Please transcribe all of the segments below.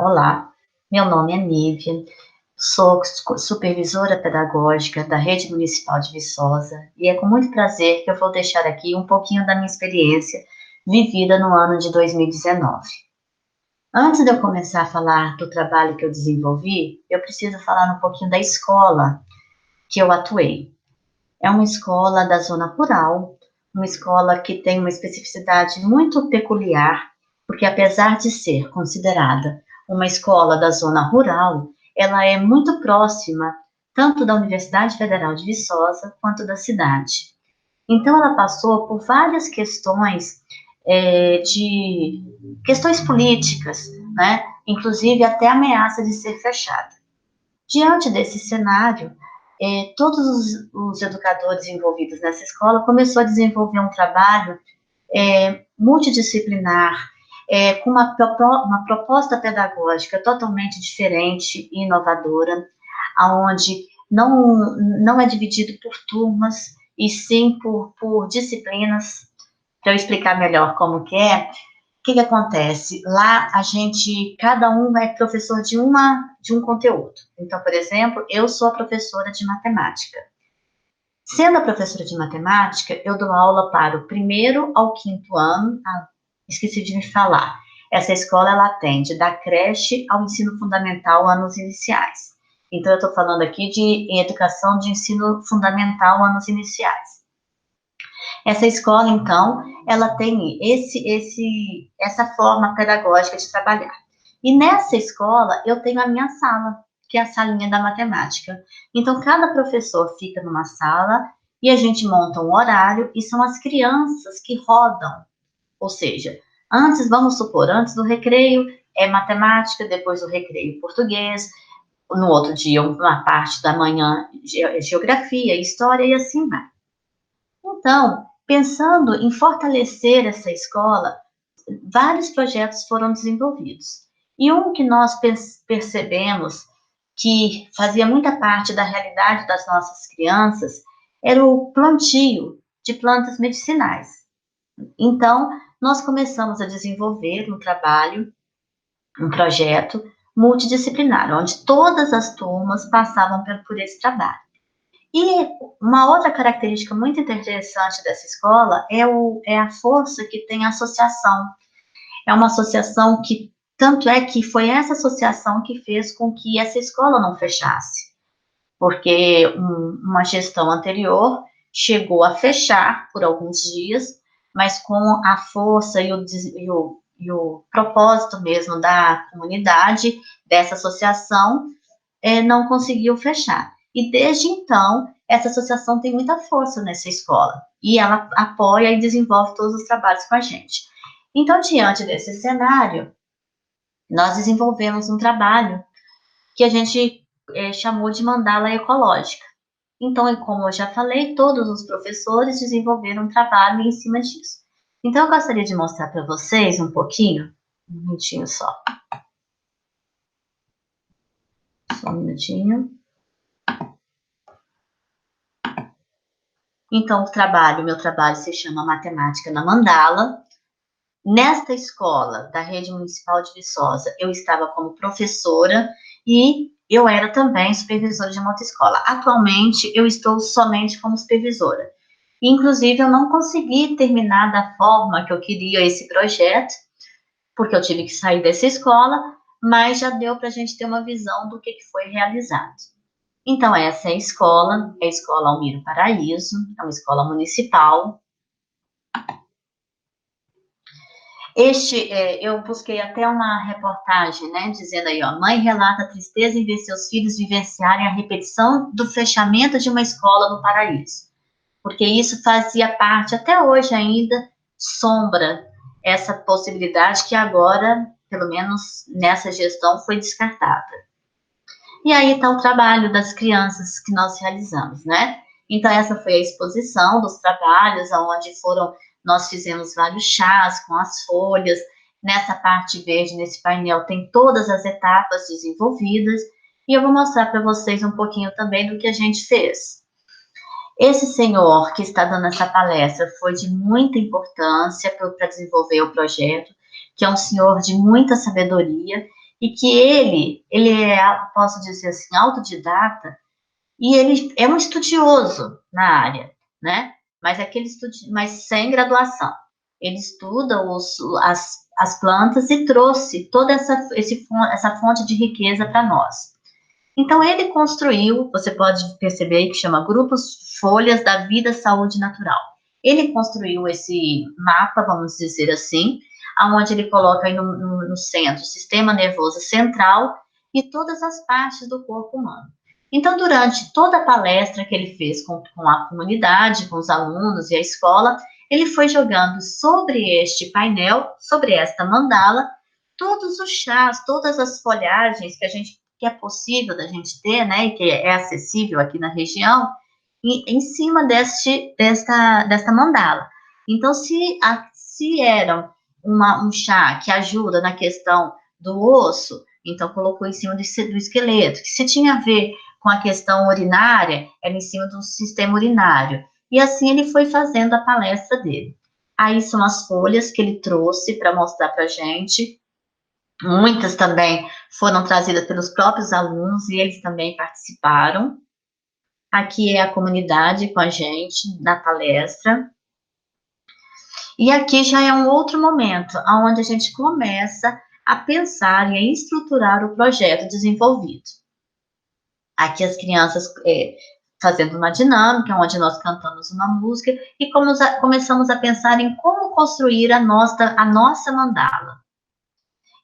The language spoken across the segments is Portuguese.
Olá, meu nome é Nívia, sou supervisora pedagógica da Rede Municipal de Viçosa e é com muito prazer que eu vou deixar aqui um pouquinho da minha experiência vivida no ano de 2019. Antes de eu começar a falar do trabalho que eu desenvolvi, eu preciso falar um pouquinho da escola que eu atuei. É uma escola da zona rural, uma escola que tem uma especificidade muito peculiar, porque apesar de ser considerada uma escola da zona rural, ela é muito próxima tanto da Universidade Federal de Viçosa quanto da cidade. Então, ela passou por várias questões de questões políticas, né? Inclusive até ameaça de ser fechada. Diante desse cenário, todos os educadores envolvidos nessa escola começaram a desenvolver um trabalho multidisciplinar, com uma proposta pedagógica totalmente diferente e inovadora, onde não é dividido por turmas, e sim por disciplinas. Para eu explicar melhor como que é, o que acontece? Lá, cada um é professor de um conteúdo. Então, por exemplo, eu sou a professora de matemática. Sendo a professora de matemática, eu dou aula para o primeiro ao quinto ano. Esqueci de me falar. Essa escola, ela atende da creche ao ensino fundamental, anos iniciais. Então, eu estou falando aqui de educação de ensino fundamental, anos iniciais. Essa escola, então, ela tem essa forma pedagógica de trabalhar. E nessa escola, eu tenho a minha sala, que é a salinha da matemática. Então, cada professor fica numa sala e a gente monta um horário e são as crianças que rodam. Ou seja, vamos supor, antes do recreio é matemática, depois do recreio português, no outro dia, uma parte da manhã, geografia, história e assim vai. Então, pensando em fortalecer essa escola, vários projetos foram desenvolvidos. E um que nós percebemos que fazia muita parte da realidade das nossas crianças era o plantio de plantas medicinais. Então, nós começamos a desenvolver um projeto multidisciplinar, onde todas as turmas passavam por esse trabalho. E uma outra característica muito interessante dessa escola é a força que tem a associação. É uma associação que, tanto é que foi essa associação que fez com que essa escola não fechasse, porque uma gestão anterior chegou a fechar por alguns dias, mas com a força e o propósito mesmo da comunidade, dessa associação, não conseguiu fechar. E desde então, essa associação tem muita força nessa escola, e ela apoia e desenvolve todos os trabalhos com a gente. Então, diante desse cenário, nós desenvolvemos um trabalho que a gente chamou de mandala ecológica. Então, como eu já falei, todos os professores desenvolveram um trabalho em cima disso. Então, eu gostaria de mostrar para vocês um pouquinho, um minutinho só. Só um minutinho. Então, meu trabalho se chama Matemática na Mandala. Nesta escola da Rede Municipal de Viçosa, eu estava como professora e eu era também supervisora de uma outra escola. Atualmente, eu estou somente como supervisora. Inclusive, eu não consegui terminar da forma que eu queria esse projeto, porque eu tive que sair dessa escola, mas já deu para a gente ter uma visão do que foi realizado. Então, essa é a Escola Almiro Paraíso, é uma escola municipal. Eu busquei até uma reportagem, né, dizendo aí, ó, mãe relata a tristeza em ver seus filhos vivenciarem a repetição do fechamento de uma escola no Paraíso, porque isso fazia parte, até hoje ainda, sombra essa possibilidade que agora, pelo menos nessa gestão, foi descartada. E aí está o trabalho das crianças que nós realizamos, né? Então, essa foi a exposição dos trabalhos, onde nós fizemos vários chás com as folhas. Nessa parte verde, nesse painel, tem todas as etapas desenvolvidas. E eu vou mostrar para vocês um pouquinho também do que a gente fez. Esse senhor que está dando essa palestra foi de muita importância para desenvolver o projeto, que é um senhor de muita sabedoria, e que ele é, posso dizer assim, autodidata, e ele é um estudioso na área, né? Mas mas sem graduação. Ele estuda as plantas e trouxe toda essa fonte de riqueza para nós. Então, ele construiu, você pode perceber que chama Grupos Folhas da Vida Saúde Natural. Ele construiu esse mapa, vamos dizer assim, onde ele coloca aí no centro o sistema nervoso central e todas as partes do corpo humano. Então, durante toda a palestra que ele fez com a comunidade, com os alunos e a escola, ele foi jogando sobre este painel, sobre esta mandala, todos os chás, todas as folhagens que é possível da gente ter, né, e que é acessível aqui na região, e em cima desta mandala. Então, se era um chá que ajuda na questão do osso, então colocou em cima do esqueleto, que se tinha a ver com a questão urinária, era em cima do sistema urinário. E assim ele foi fazendo a palestra dele. Aí são as folhas que ele trouxe para mostrar para a gente. Muitas também foram trazidas pelos próprios alunos e eles também participaram. Aqui é a comunidade com a gente na palestra. E aqui já é um outro momento, onde a gente começa a pensar e a estruturar o projeto desenvolvido. Aqui as crianças fazendo uma dinâmica, onde nós cantamos uma música e começamos a pensar em como construir a nossa mandala.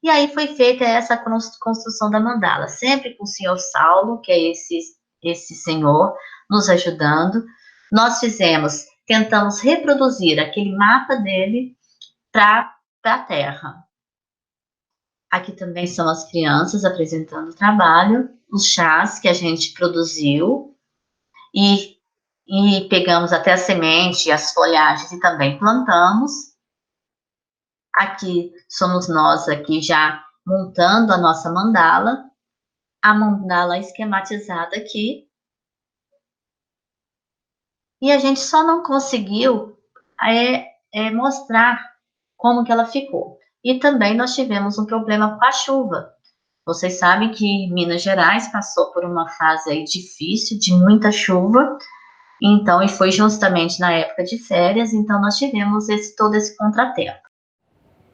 E aí foi feita essa construção da mandala, sempre com o senhor Saulo, que é esse senhor, nos ajudando. Nós tentamos reproduzir aquele mapa dele para a Terra. Aqui também são as crianças apresentando o trabalho, os chás que a gente produziu, e pegamos até a semente, as folhagens e também plantamos. Aqui somos nós aqui já montando a nossa mandala, a mandala esquematizada aqui. E a gente só não conseguiu mostrar como que ela ficou. E também nós tivemos um problema com a chuva. Vocês sabem que Minas Gerais passou por uma fase aí difícil, de muita chuva, então, e foi justamente na época de férias, então nós tivemos todo esse contratempo.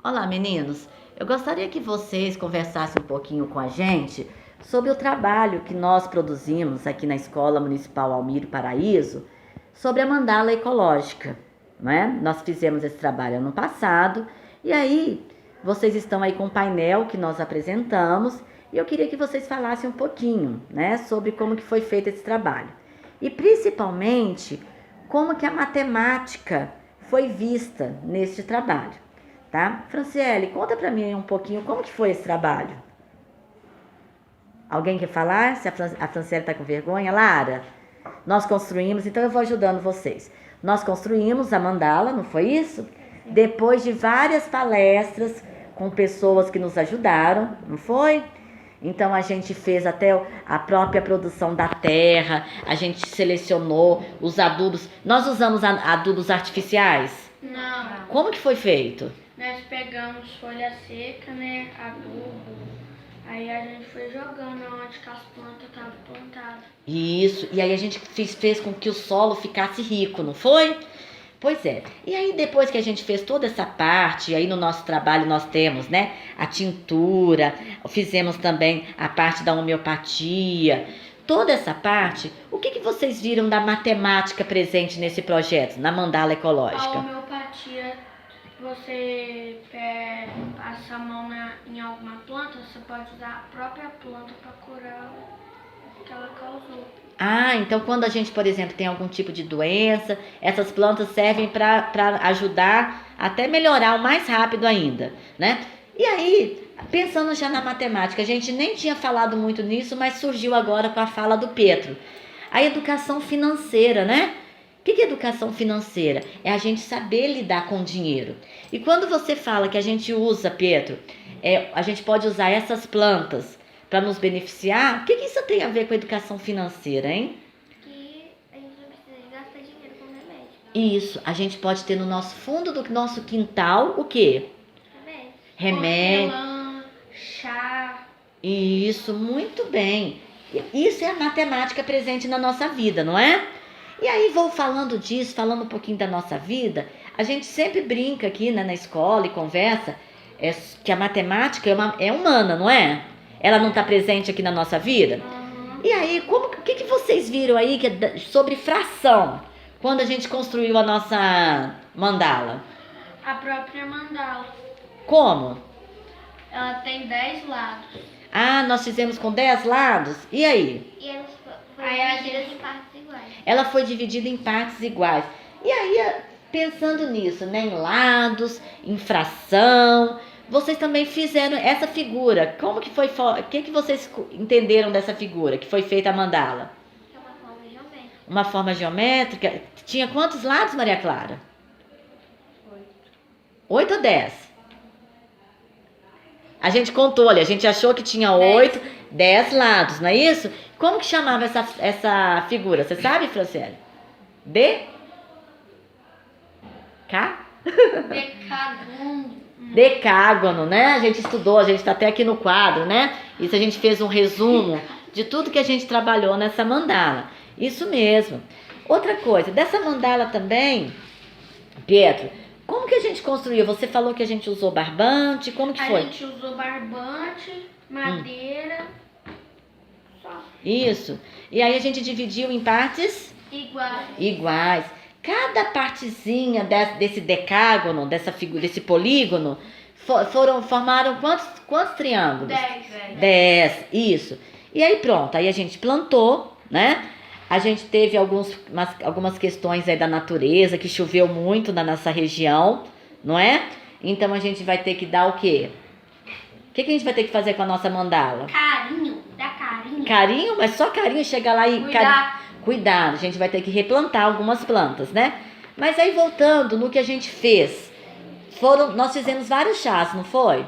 Olá, meninos. Eu gostaria que vocês conversassem um pouquinho com a gente sobre o trabalho que nós produzimos aqui na Escola Municipal Almiro Paraíso sobre a mandala ecológica, não é? Nós fizemos esse trabalho ano passado e aí vocês estão aí com o painel que nós apresentamos e eu queria que vocês falassem um pouquinho, né, sobre como que foi feito esse trabalho e principalmente como que a matemática foi vista neste trabalho. Tá? Franciele, conta pra mim um pouquinho como que foi esse trabalho. Alguém quer falar? Se a Franciele tá com vergonha? Lara, nós construímos, então eu vou ajudando vocês. Nós construímos a mandala, não foi isso? Depois de várias palestras com pessoas que nos ajudaram, não foi? Então a gente fez até a própria produção da terra, a gente selecionou os adubos. Nós usamos adubos artificiais? Não. Como que foi feito? Nós pegamos folha seca, né, adubo, aí a gente foi jogando onde que as plantas estavam plantadas. Isso, e aí a gente fez com que o solo ficasse rico, não foi? Pois é, e aí depois que a gente fez toda essa parte, aí no nosso trabalho nós temos, né, a tintura, fizemos também a parte da homeopatia, toda essa parte, o que vocês viram da matemática presente nesse projeto, na mandala ecológica? A homeopatia, você passa a mão em alguma planta, você pode usar a própria planta para curar o que ela causou. Ah, então quando a gente, por exemplo, tem algum tipo de doença, essas plantas servem para ajudar até melhorar o mais rápido ainda, né? E aí, pensando já na matemática, a gente nem tinha falado muito nisso, mas surgiu agora com a fala do Pedro. A educação financeira, né? O que é educação financeira? É a gente saber lidar com o dinheiro. E quando você fala que a gente usa, Pedro, a gente pode usar essas plantas para nos beneficiar, o que isso tem a ver com a educação financeira, hein? Que a gente não precisa gastar dinheiro com remédio. Isso, a gente pode ter no nosso fundo do nosso quintal o quê? Remédio. Remédio. Hortelã, chá. Isso, muito bem. Isso é a matemática presente na nossa vida, não é? E aí vou falando disso, falando um pouquinho da nossa vida. A gente sempre brinca aqui, né, na escola e conversa que a matemática é humana, não é? Ela não está presente aqui na nossa vida. E aí, o que vocês viram aí sobre fração, quando a gente construiu a nossa mandala? A própria mandala. Como? Ela tem 10 lados. Ah, nós fizemos com 10 lados? E aí? E ela foi dividida em partes iguais. Ela foi dividida em partes iguais. E aí, pensando nisso, né, em lados, em fração, vocês também fizeram essa figura. Como que foi? O que vocês entenderam dessa figura que foi feita a mandala? É uma forma geométrica. Uma forma geométrica. Tinha quantos lados, Maria Clara? 8 ou 10? A gente contou ali, a gente achou que tinha 8, 10 lados, não é isso? Como que chamava essa figura? Você sabe, Franciele? Decágono, né? A gente estudou, a gente está até aqui no quadro, né? Isso a gente fez um resumo de tudo que a gente trabalhou nessa mandala. Isso mesmo. Outra coisa, dessa mandala também, Pietro, como que a gente construiu? Você falou que a gente usou barbante, como que foi? A gente usou barbante, madeira, só. Isso. E aí a gente dividiu em partes? Iguais. Cada partezinha desse decágono, dessa figura, desse polígono, formaram quantos triângulos? 10, isso. E aí pronto, aí a gente plantou, né? A gente teve algumas questões aí da natureza, que choveu muito na nossa região, não é? Então a gente vai ter que dar o quê? O que a gente vai ter que fazer com a nossa mandala? Dar carinho. Carinho? Mas só carinho, chega lá e... Cuidar. A gente vai ter que replantar algumas plantas, né? Mas aí voltando no que a gente fez, nós fizemos vários chás, não foi?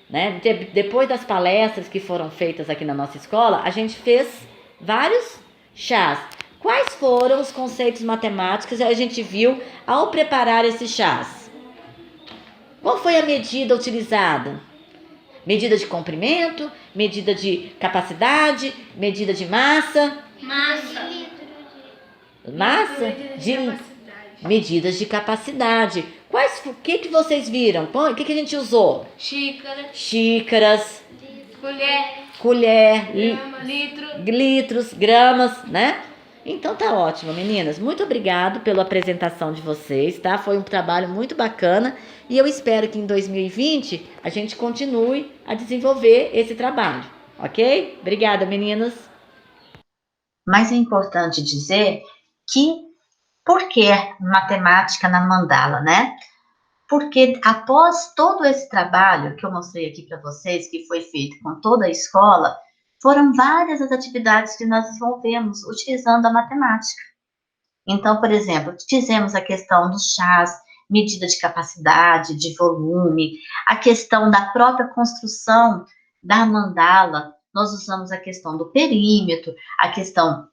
Né? Depois das palestras que foram feitas aqui na nossa escola, a gente fez vários chás. Quais foram os conceitos matemáticos que a gente viu ao preparar esses chás? Qual foi a medida utilizada? Medida de comprimento, medida de capacidade, medida de massa? Medidas de capacidade. O que vocês viram? O que a gente usou? Xícaras. Colher, litros, gramas, né? Então tá ótimo, meninas. Muito obrigado pela apresentação de vocês, tá? Foi um trabalho muito bacana e eu espero que em 2020 a gente continue a desenvolver esse trabalho, ok? Obrigada, meninas. Mas é importante dizer que por que matemática na mandala, né? Porque após todo esse trabalho que eu mostrei aqui para vocês, que foi feito com toda a escola, foram várias as atividades que nós desenvolvemos utilizando a matemática. Então, por exemplo, fizemos a questão dos chás, medida de capacidade, de volume, a questão da própria construção da mandala, nós usamos a questão do perímetro, a questão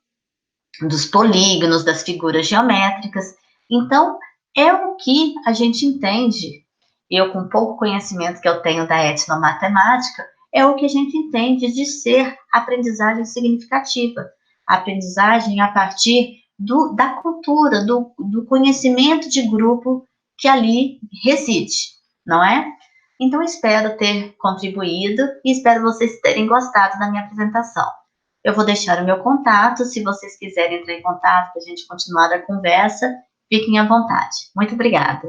dos polígonos, das figuras geométricas. Então, é o que a gente entende, eu com pouco conhecimento que eu tenho da etnomatemática, é o que a gente entende de ser aprendizagem significativa, aprendizagem a partir da cultura, do conhecimento de grupo que ali reside, não é? Então, espero ter contribuído e espero vocês terem gostado da minha apresentação. Eu vou deixar o meu contato, se vocês quiserem entrar em contato para a gente continuar a conversa, fiquem à vontade. Muito obrigada.